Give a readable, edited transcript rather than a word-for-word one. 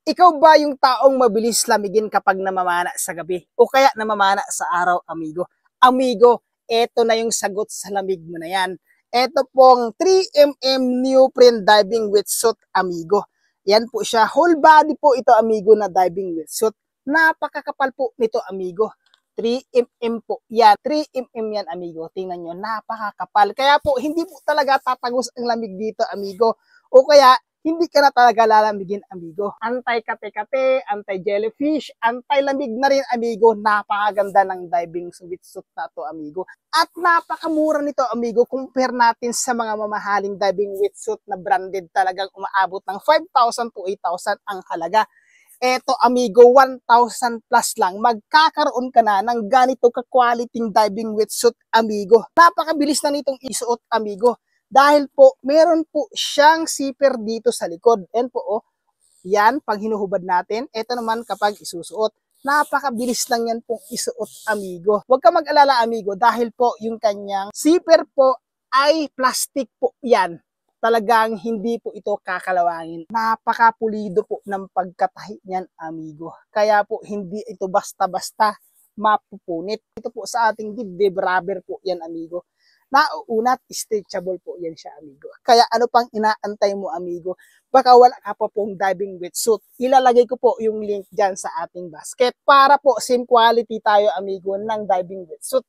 Ikaw ba yung taong mabilis lamigin kapag namamana sa gabi o kaya namamana sa araw, amigo? Amigo, eto na yung sagot sa lamig mo na yan. Eto pong 3mm neoprene diving wetsuit, amigo. Yan po siya. Whole body po ito, amigo, na diving wetsuit. Napakakapal po nito, amigo. 3mm po yan. 3mm yan, amigo. Tingnan nyo, napakakapal. Kaya po, hindi po talaga tatagos ang lamig dito, amigo. O kaya, hindi ka na talaga lalamigin, amigo. Anti-kate-kate, anti-jellyfish, anti-lamig na rin, amigo. Napakaganda ng diving wetsuit na to, amigo. At napakamura nito, amigo, compare natin sa mga mamahaling diving wetsuit na branded, talagang umaabot ng 5,000 to 8,000 ang halaga. Eto, amigo, 1,000 plus lang, magkakaroon ka na ng ganito ka-quality diving wetsuit, amigo. Napakabilis na nitong isuot, amigo. Dahil po, meron po siyang zipper dito sa likod. Yan po, oh. Yan, pag hinuhubad natin. Ito naman kapag isusuot. Napakabilis lang yan pong isuot, amigo. Huwag ka mag-alala, amigo, dahil po yung kanyang zipper po ay plastic po yan. Talagang hindi po ito kakalawangin. Napakapulido po ng pagkatahi niyan, amigo. Kaya po hindi ito basta-basta mapupunit. Ito po sa ating dibdib rubber po yan, amigo. Nauunat, stretchable po yan siya, amigo. Kaya ano pang inaantay mo, amigo? Baka wala ka pa pong diving wetsuit. Ilalagay ko po yung link dyan sa ating basket para po same quality tayo, amigo, ng diving wetsuit.